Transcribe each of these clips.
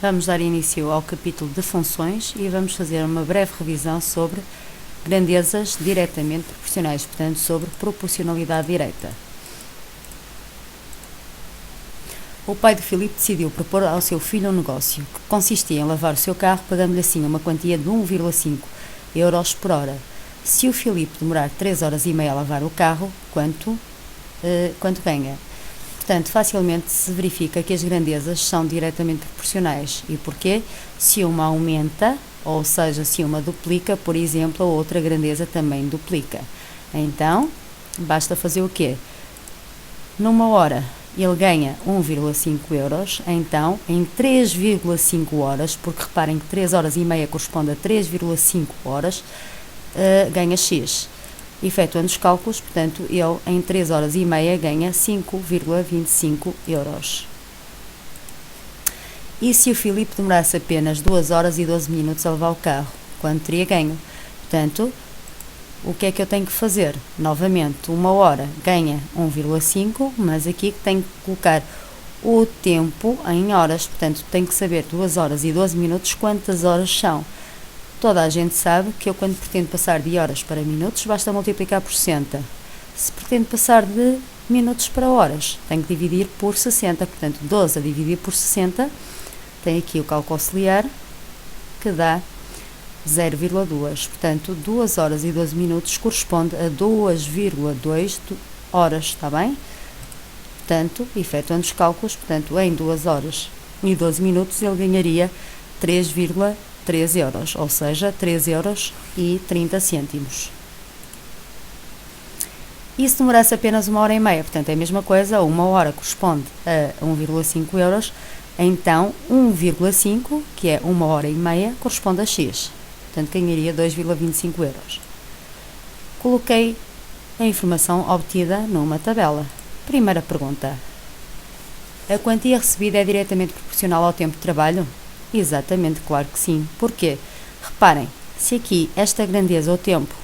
Vamos dar início ao capítulo de funções e vamos fazer uma breve revisão sobre grandezas diretamente proporcionais, portanto, sobre proporcionalidade direta. O pai de Filipe decidiu propor ao seu filho um negócio que consistia em lavar o seu carro, pagando-lhe assim uma quantia de 1,5 euros por hora. Se o Filipe demorar 3 horas e meia a lavar o carro, quanto ganha? Portanto, facilmente se verifica que as grandezas são diretamente proporcionais. E porquê? Se uma aumenta, ou seja, se uma duplica, por exemplo, a outra grandeza também duplica. Então, basta fazer o quê? Numa hora ele ganha 1,5 euros, então em 3,5 horas, porque reparem que 3 horas e meia corresponde a 3,5 horas, ganha X. Efetuando os cálculos, portanto, ele em 3 horas e meia ganha 5,25 euros. E se o Filipe demorasse apenas 2 horas e 12 minutos a levar o carro, quanto teria ganho? Portanto, o que é que eu tenho que fazer? Novamente, uma hora ganha 1,5, mas aqui tenho que colocar o tempo em horas, portanto, tenho que saber 2 horas e 12 minutos quantas horas são. Toda a gente sabe que eu, quando pretendo passar de horas para minutos, basta multiplicar por 60. Se pretendo passar de minutos para horas, tenho que dividir por 60. Portanto, 12 a dividir por 60, tem aqui o cálculo auxiliar, que dá 0,2. Portanto, 2 horas e 12 minutos corresponde a 2,2 horas, está bem? Portanto, efetuando os cálculos, portanto, em 2 horas e 12 minutos, ele ganharia 3,3 euros, ou seja, 3 euros e 30 cêntimos. E se demorasse apenas uma hora e meia, portanto é a mesma coisa, uma hora corresponde a 1,5 euros, então 1,5, que é uma hora e meia, corresponde a X, portanto ganharia 2,25 euros. Coloquei a informação obtida numa tabela. Primeira pergunta: a quantia recebida é diretamente proporcional ao tempo de trabalho? Exatamente, claro que sim. Porquê? Reparem, se aqui esta grandeza ou tempo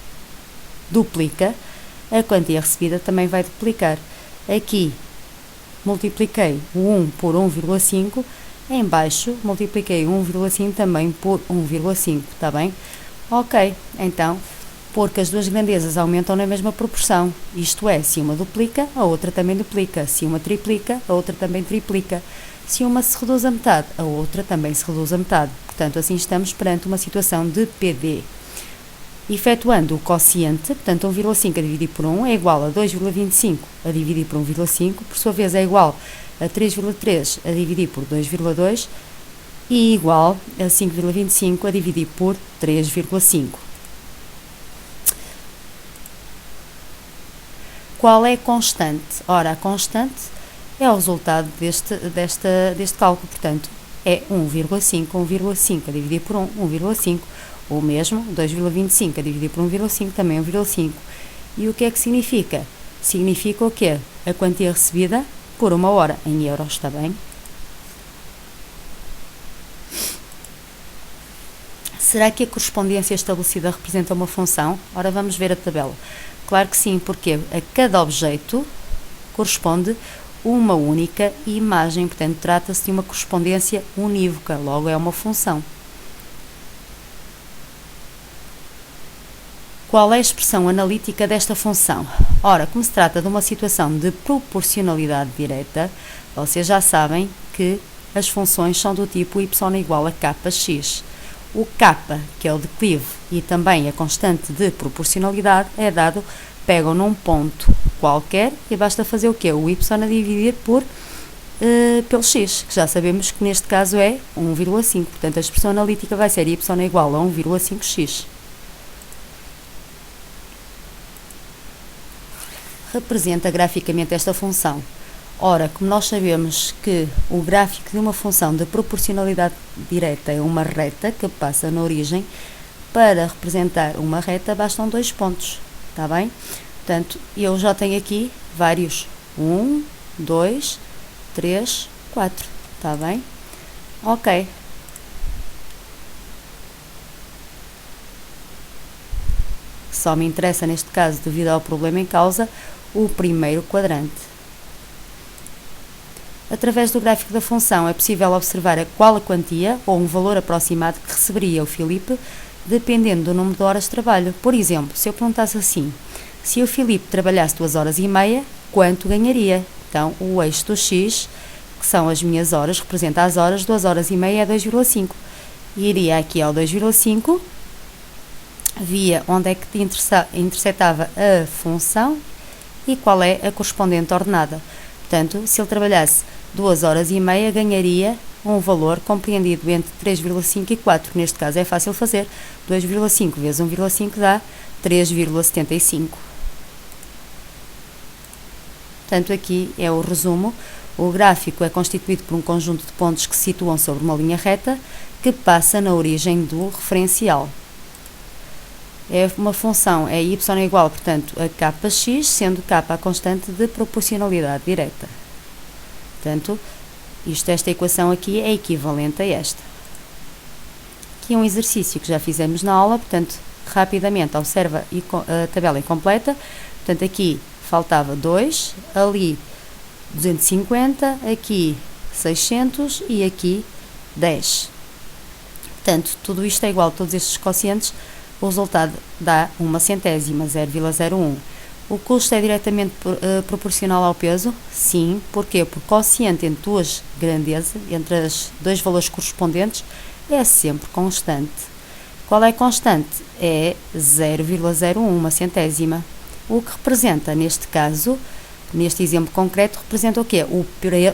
duplica, a quantia recebida também vai duplicar. Aqui multipliquei o 1 por 1,5, em baixo multipliquei 1,5 também por 1,5, está bem? Ok, então, porque as duas grandezas aumentam na mesma proporção, isto é, se uma duplica, a outra também duplica, se uma triplica, a outra também triplica. Se uma se reduz a metade, a outra também se reduz a metade. Portanto, assim estamos perante uma situação de PD. Efetuando o quociente, portanto, 1,5 a dividir por 1 é igual a 2,25 a dividir por 1,5, por sua vez é igual a 3,3 a dividir por 2,2 e igual a 5,25 a dividir por 3,5. Qual é a constante? Ora, a constante é o resultado deste cálculo, portanto, é 1,5 a dividir por 1,5, ou mesmo 2,25 a dividir por 1,5, também 1,5. E o que é que significa? Significa o quê? A quantia recebida por uma hora, em euros, está bem? Será que a correspondência estabelecida representa uma função? Ora, vamos ver a tabela. Claro que sim, porque a cada objeto corresponde uma única imagem, portanto, trata-se de uma correspondência unívoca, logo é uma função. Qual é a expressão analítica desta função? Ora, como se trata de uma situação de proporcionalidade direta, vocês já sabem que as funções são do tipo y igual a kx. O k, que é o declive, e também a constante de proporcionalidade, é dado, pegam num ponto qualquer e basta fazer o quê? O y a dividir pelo x, que já sabemos que neste caso é 1,5. Portanto, a expressão analítica vai ser y igual a 1,5x. Representa graficamente esta função. Ora, como nós sabemos que o gráfico de uma função de proporcionalidade direta é uma reta que passa na origem, para representar uma reta bastam 2 pontos, está bem? Portanto, eu já tenho aqui vários, 1, 2, 3, 4, está bem? Ok. Só me interessa, neste caso, devido ao problema em causa, o primeiro quadrante. Através do gráfico da função é possível observar qual a quantia ou um valor aproximado que receberia o Filipe, dependendo do número de horas de trabalho. Por exemplo, se eu perguntasse assim, se o Filipe trabalhasse 2 horas e meia, quanto ganharia? Então, o eixo do X, que são as minhas horas, representa as horas, 2 horas e meia é 2,5. Iria aqui ao 2,5, via onde é que interceptava a função e qual é a correspondente ordenada. Portanto, se ele trabalhasse 2 horas e meia, ganharia um valor compreendido entre 3,5 e 4. Neste caso é fácil fazer. 2,5 vezes 1,5 dá 3,75. Portanto, aqui é o resumo. O gráfico é constituído por um conjunto de pontos que se situam sobre uma linha reta que passa na origem do referencial. É uma função é y é igual, portanto, a kx, sendo k a constante de proporcionalidade direta. Portanto, esta equação aqui é equivalente a esta. Aqui um exercício que já fizemos na aula, portanto, rapidamente observa a tabela incompleta. Portanto, aqui faltava 2, ali 250, aqui 600 e aqui 10. Portanto, tudo isto é igual a todos estes quocientes. O resultado dá uma centésima, 0,01. O custo é diretamente proporcional ao peso? Sim. Porquê? Porque o quociente entre duas grandezas, entre os dois valores correspondentes, é sempre constante. Qual é a constante? É 0,01, uma centésima. O que representa, neste caso, neste exemplo concreto, representa o quê?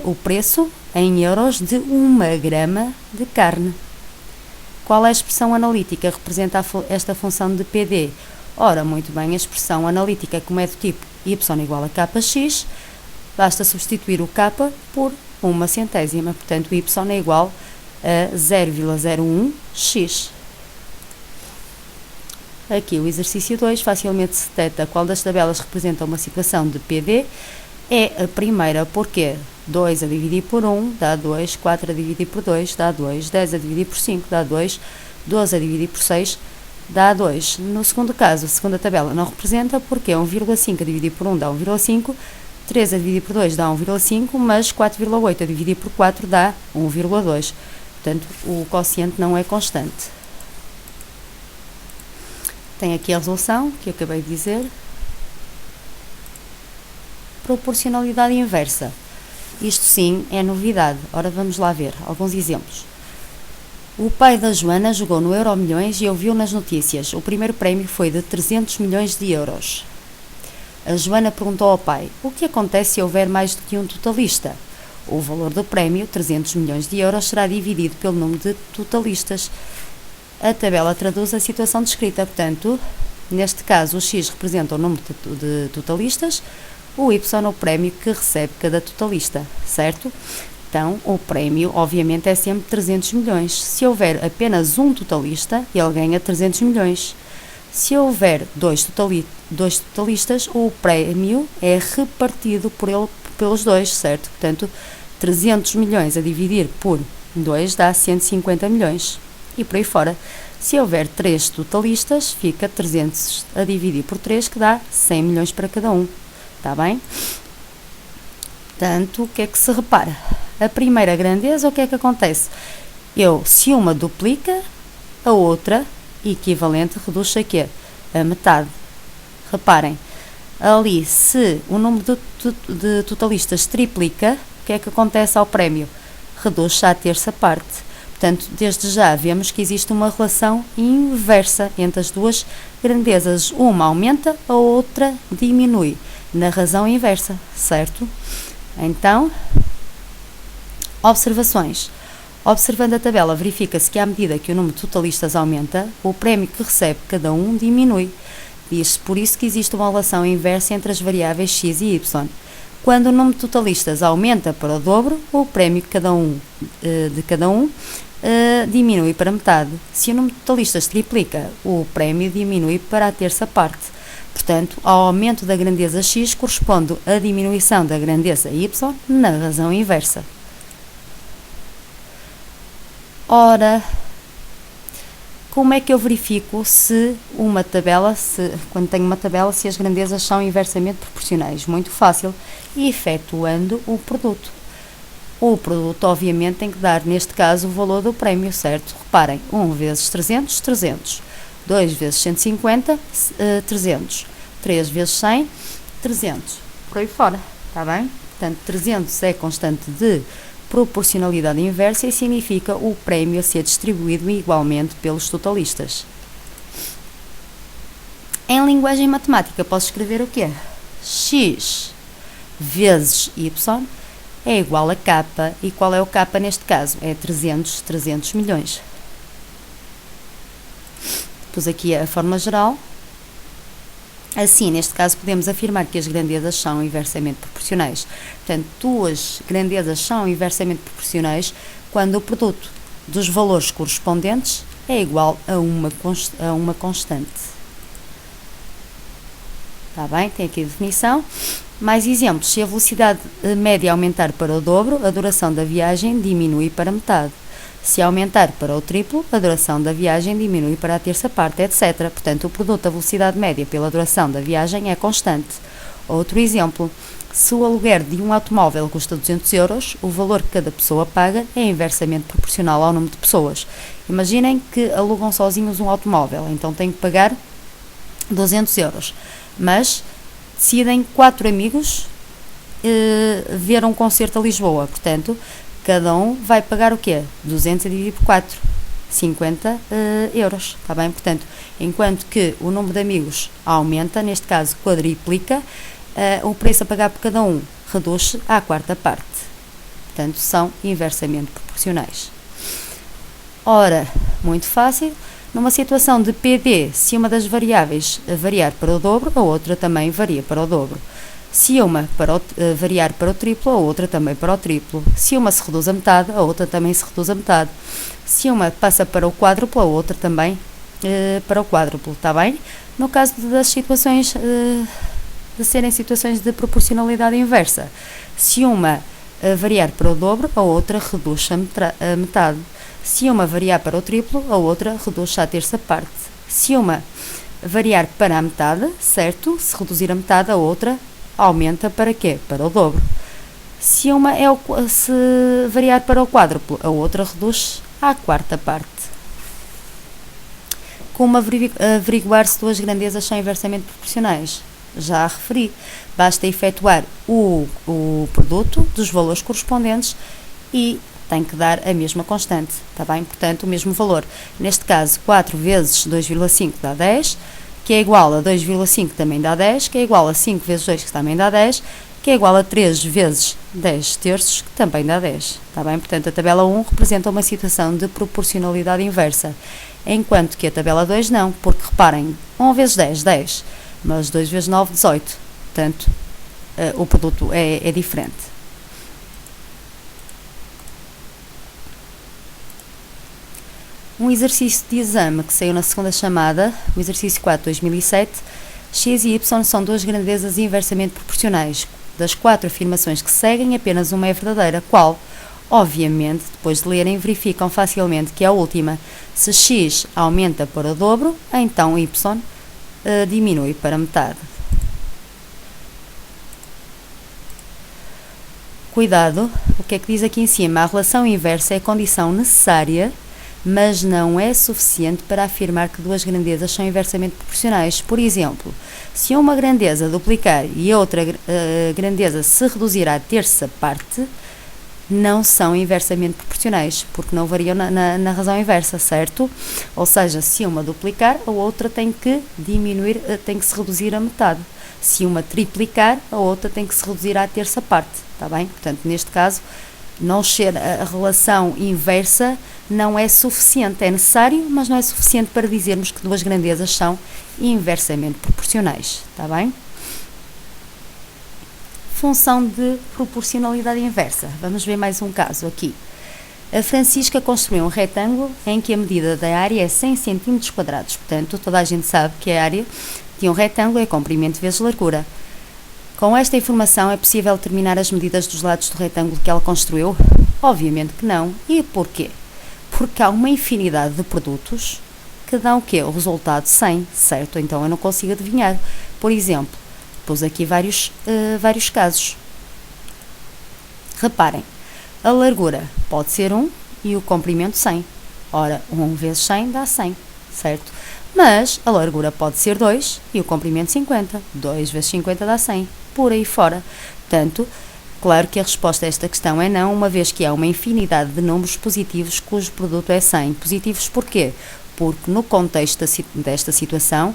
O preço em euros de 1 grama de carne. Qual é a expressão analítica que representa esta função de PD? Ora, muito bem, a expressão analítica, como é do tipo y igual a kx, basta substituir o k por uma centésima. Portanto, y é igual a 0,01x. Aqui o exercício 2, facilmente se detecta qual das tabelas representa uma situação de PD. É a primeira, porque 2 a dividir por 1 dá 2, 4 a dividir por 2 dá 2, 10 a dividir por 5 dá 2, 12 a dividir por 6 dá 2. No segundo caso, a segunda tabela não representa, porque 1,5 a dividir por 1 dá 1,5, 3 a dividir por 2 dá 1,5, mas 4,8 a dividir por 4 dá 1,2. Portanto, o quociente não é constante. Tem aqui a resolução, que eu acabei de dizer. Proporcionalidade inversa. Isto sim é novidade. Ora, vamos lá ver alguns exemplos. O pai da Joana jogou no Euromilhões e ouviu nas notícias. O primeiro prémio foi de 300 milhões de euros. A Joana perguntou ao pai: o que acontece se houver mais do que um totalista? O valor do prémio, 300 milhões de euros, será dividido pelo número de totalistas. A tabela traduz a situação descrita. Portanto, neste caso, o X representa o número de totalistas, o Y o prémio que recebe cada totalista, certo? Então, o prémio, obviamente, é sempre 300 milhões. Se houver apenas um totalista, ele ganha 300 milhões. Se houver dois totalistas, o prémio é repartido pelos dois, certo? Portanto, 300 milhões a dividir por 2 dá 150 milhões. E por aí fora. Se houver 3 totalistas, fica 300 a dividir por 3, que dá 100 milhões para cada um. Está bem? Portanto, o que é que se repara? A primeira grandeza, o que é que acontece? Se uma duplica, a outra, equivalente, reduz-se a quê? A metade. Reparem, ali, se o número de totalistas triplica, o que é que acontece ao prémio? Reduz-se à terça parte. Portanto, desde já vemos que existe uma relação inversa entre as duas grandezas. Uma aumenta, a outra diminui, na razão inversa, certo? Então, observações. Observando a tabela, verifica-se que à medida que o número de totalistas aumenta, o prémio que recebe cada um diminui. Diz-se por isso que existe uma relação inversa entre as variáveis x e y. Quando o número de totalistas aumenta para o dobro, o prémio de cada um diminui para metade. Se o número de totalistas triplica, o prémio diminui para a terça parte. Portanto, ao aumento da grandeza x corresponde a diminuição da grandeza y na razão inversa. Ora, como é que eu verifico se uma tabela, quando tenho uma tabela, se as grandezas são inversamente proporcionais? Muito fácil, efetuando o produto. O produto, obviamente, tem que dar, neste caso, o valor do prémio, certo? Reparem, 1 vezes 300, 300. 2 vezes 150, 300. 3 vezes 100, 300. Por aí fora, está bem? Portanto, 300 é constante de proporcionalidade inversa e significa o prémio a ser distribuído igualmente pelos totalistas. Em linguagem matemática, posso escrever o quê? X vezes Y é igual a K. E qual é o K neste caso? É 300 milhões. Pus aqui a forma geral. Assim, neste caso, podemos afirmar que as grandezas são inversamente proporcionais. Portanto, duas grandezas são inversamente proporcionais quando o produto dos valores correspondentes é igual a uma constante. Está bem? Tem aqui a definição. Mais exemplos. Se a velocidade média aumentar para o dobro, a duração da viagem diminui para metade. Se aumentar para o triplo, a duração da viagem diminui para a terça parte, etc. Portanto, o produto da velocidade média pela duração da viagem é constante. Outro exemplo. Se o aluguer de um automóvel custa 200 euros, o valor que cada pessoa paga é inversamente proporcional ao número de pessoas. Imaginem que alugam sozinhos um automóvel, então têm que pagar 200 euros. Mas decidem 4 amigos ver um concerto a Lisboa. Portanto, cada um vai pagar o quê? 200 dividido por 4. 50 euros. Está bem? Portanto, enquanto que o número de amigos aumenta, neste caso quadriplica, o preço a pagar por cada um reduz-se à quarta parte. Portanto, são inversamente proporcionais. Ora, muito fácil. Numa situação de PD, se uma das variáveis variar para o dobro, a outra também varia para o dobro. Se uma variar para o triplo, a outra também para o triplo. Se uma se reduz a metade, a outra também se reduz a metade. Se uma passa para o quádruplo, a outra também para o quádruplo, está bem? No caso das situações, de serem situações de proporcionalidade inversa, se uma variar para o dobro, a outra reduz a metade. Se uma variar para o triplo, a outra reduz-se à terça parte. Se uma variar para a metade, certo? Se reduzir a metade, a outra aumenta para quê? Para o dobro. Se uma se variar para o quádruplo, a outra reduz à quarta parte. Como averiguar se duas grandezas são inversamente proporcionais? Já referi. Basta efetuar o produto dos valores correspondentes e tem que dar a mesma constante, está bem? Portanto, o mesmo valor. Neste caso, 4 vezes 2,5 dá 10, que é igual a 2,5 que também dá 10, que é igual a 5 vezes 2 que também dá 10, que é igual a 3 vezes 10 terços que também dá 10, está bem? Portanto, a tabela 1 representa uma situação de proporcionalidade inversa, enquanto que a tabela 2 não, porque reparem, 1 vezes 10, 10, mas 2 vezes 9, 18, portanto, o produto é diferente. Um exercício de exame que saiu na segunda chamada, o exercício 4 de 2007, x e y são duas grandezas inversamente proporcionais. Das 4 afirmações que seguem, apenas uma é verdadeira, qual? Obviamente, depois de lerem, verificam facilmente que é a última. Se x aumenta para o dobro, então y diminui para metade. Cuidado, o que é que diz aqui em cima? A relação inversa é a condição necessária, mas não é suficiente para afirmar que duas grandezas são inversamente proporcionais. Por exemplo, se uma grandeza duplicar e a outra grandeza se reduzir à terça parte, não são inversamente proporcionais, porque não variam na razão inversa, certo? Ou seja, se uma duplicar, a outra tem que diminuir, tem que se reduzir a metade. Se uma triplicar, a outra tem que se reduzir à terça parte, está bem? Portanto, neste caso, não ser a relação inversa não é suficiente, é necessário, mas não é suficiente para dizermos que duas grandezas são inversamente proporcionais, está bem? Função de proporcionalidade inversa. Vamos ver mais um caso aqui. A Francisca construiu um retângulo em que a medida da área é 100 cm². Portanto, toda a gente sabe que a área de um retângulo é comprimento vezes largura. Com esta informação, é possível determinar as medidas dos lados do retângulo que ela construiu? Obviamente que não. E porquê? Porque há uma infinidade de produtos que dão o quê? O resultado 100, certo? Então eu não consigo adivinhar. Por exemplo, pus aqui vários casos. Reparem, A largura pode ser 1 e o comprimento 100. Ora, 1 vezes 100 dá 100, certo? Mas a largura pode ser 2 e o comprimento 50. 2 vezes 50 dá 100, por aí fora. Portanto, claro que a resposta a esta questão é não, uma vez que há uma infinidade de números positivos cujo produto é 100. Positivos porquê? Porque no contexto desta situação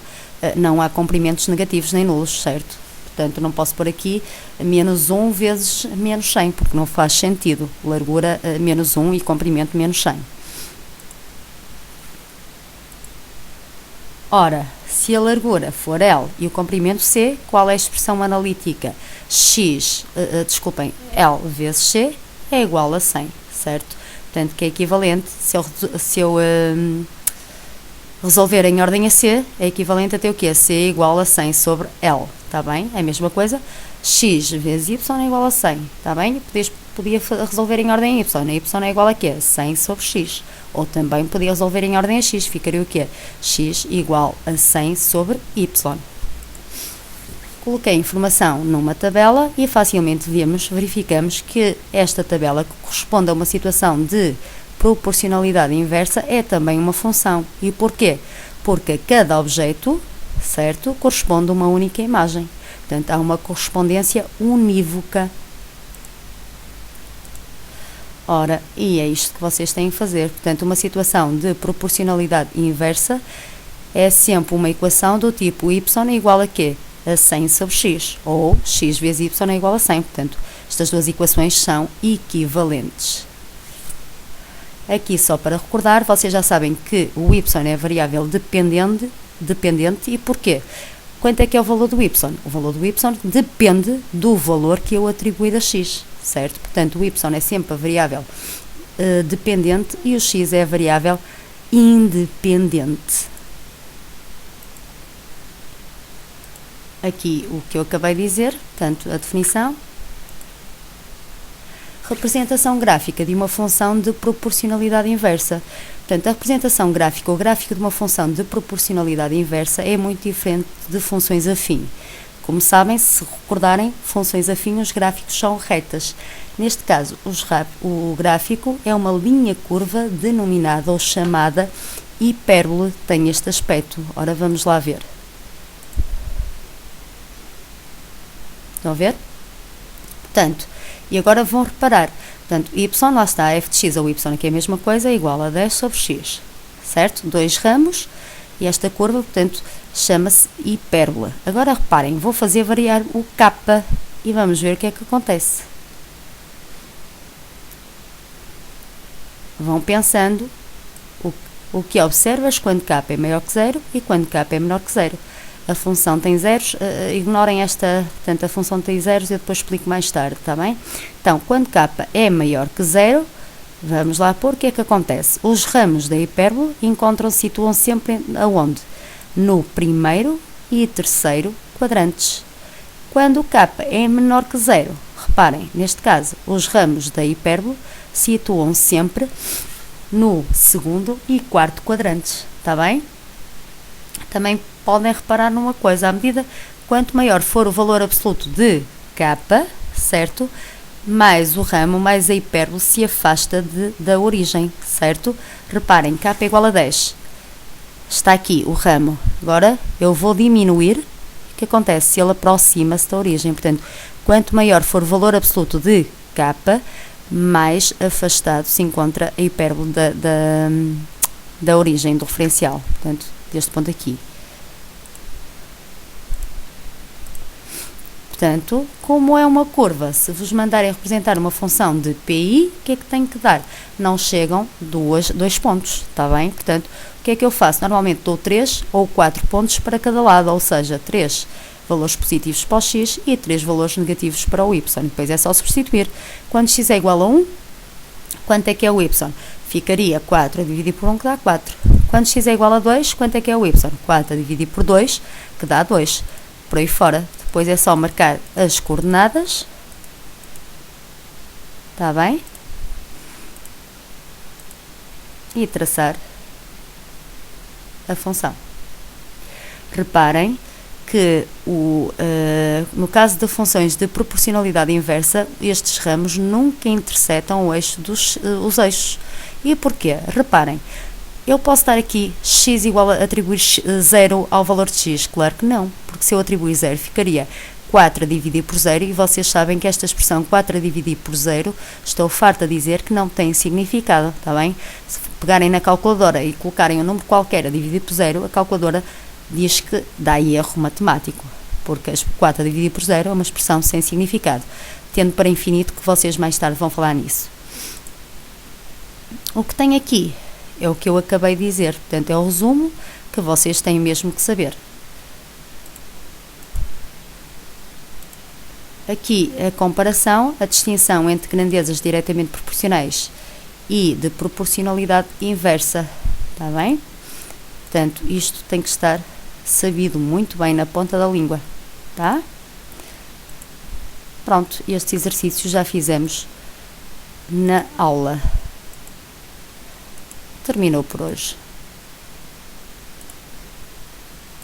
não há comprimentos negativos nem nulos, certo? Portanto, não posso pôr aqui menos 1 vezes menos 100, porque não faz sentido. Largura menos 1 e comprimento menos 100. Ora, se a largura for L e o comprimento C, qual é a expressão analítica? L vezes C é igual a 100, certo? Portanto, que é equivalente, se eu resolver em ordem a C, é equivalente a ter o quê? C é igual a 100 sobre L, está bem? É a mesma coisa. X vezes Y é igual a 100, está bem? Podia resolver em ordem a Y. A Y é igual a quê? 100 sobre X. Ou também podia resolver em ordem a X. Ficaria o quê? X igual a 100 sobre Y. Coloquei a informação numa tabela e facilmente verificamos que esta tabela, que corresponde a uma situação de proporcionalidade inversa, é também uma função. E porquê? Porque cada objeto, certo, corresponde a uma única imagem. Portanto, há uma correspondência unívoca. Ora, e é isto que vocês têm que fazer. Portanto, uma situação de proporcionalidade inversa é sempre uma equação do tipo y é igual a quê? A 100 sobre x, ou x vezes y é igual a 100. Portanto, estas duas equações são equivalentes. Aqui, só para recordar, vocês já sabem que o y é variável dependente. E porquê? Quanto é que é o valor do y? O valor do y depende do valor que eu atribuir a x, certo? Portanto, o y é sempre a variável dependente e o x é a variável independente. Aqui o que eu acabei de dizer, portanto, a definição. Representação gráfica de uma função de proporcionalidade inversa. Portanto, a representação gráfica ou gráfico de uma função de proporcionalidade inversa é muito diferente de funções afim. Como sabem, se recordarem, funções afim, os gráficos são retas. Neste caso, o gráfico é uma linha curva denominada ou chamada hipérbole, tem este aspecto. Ora, vamos lá ver. Estão a ver? Portanto, e agora vão reparar, portanto, y, lá está, f de x ou y, que é a mesma coisa, é igual a 10 sobre x, certo? Dois ramos, e esta curva, portanto, chama-se hipérbola. Agora reparem, vou fazer variar o k, e vamos ver o que é que acontece. Vão pensando o que observas quando k é maior que 0 e quando k é menor que 0. A função tem zeros, ignorem esta, portanto, a função tem zeros, eu depois explico mais tarde, está bem? Então, quando k é maior que 0, vamos lá pôr o que é que acontece. Os ramos da hipérbole situam sempre aonde? No primeiro e terceiro quadrantes. Quando o k é menor que 0, reparem, neste caso, os ramos da hipérbole situam sempre no segundo e quarto quadrantes, está bem? Também podem reparar numa coisa, à medida quanto maior for o valor absoluto de k, certo? Mais o ramo, mais a hipérbole se afasta da origem, certo? Reparem, k é igual a 10. Está aqui o ramo. Agora eu vou diminuir. O que acontece? Se ele aproxima-se da origem. Portanto, quanto maior for o valor absoluto de k, mais afastado se encontra a hipérbole da origem, do referencial. Portanto, deste ponto aqui. Portanto, como é uma curva, se vos mandarem representar uma função de pi, o que é que tem que dar? Não chegam dois pontos, está bem? Portanto, o que é que eu faço? Normalmente dou 3 ou 4 pontos para cada lado, ou seja, 3 valores positivos para o x e 3 valores negativos para o y. Depois é só substituir. Quando x é igual a 1, quanto é que é o y? Ficaria 4 a dividir por 1, que dá 4. Quando x é igual a 2, quanto é que é o y? 4 a dividir por 2, que dá 2. Por aí fora. Depois é só marcar as coordenadas. Está bem? E traçar a função. Reparem que que no caso de funções de proporcionalidade inversa, estes ramos nunca intersetam o eixo os eixos. E porquê? Reparem, eu posso estar aqui x igual a atribuir 0 ao valor de x? Claro que não, porque se eu atribuir 0 ficaria 4 a dividir por 0 e vocês sabem que esta expressão 4 a dividir por 0, estou farta a dizer que não tem significado, está bem? Se pegarem na calculadora e colocarem um número qualquer a dividir por 0, a calculadora diz que dá erro matemático, porque 4 a dividir por 0 é uma expressão sem significado, tendo para infinito que vocês mais tarde vão falar nisso. O que tem aqui é o que eu acabei de dizer, portanto é o resumo que vocês têm mesmo que saber. Aqui a comparação, a distinção entre grandezas diretamente proporcionais e de proporcionalidade inversa, está bem? Portanto, isto tem que estar sabido muito bem na ponta da língua, tá? Pronto, este exercício já fizemos na aula. Terminou por hoje.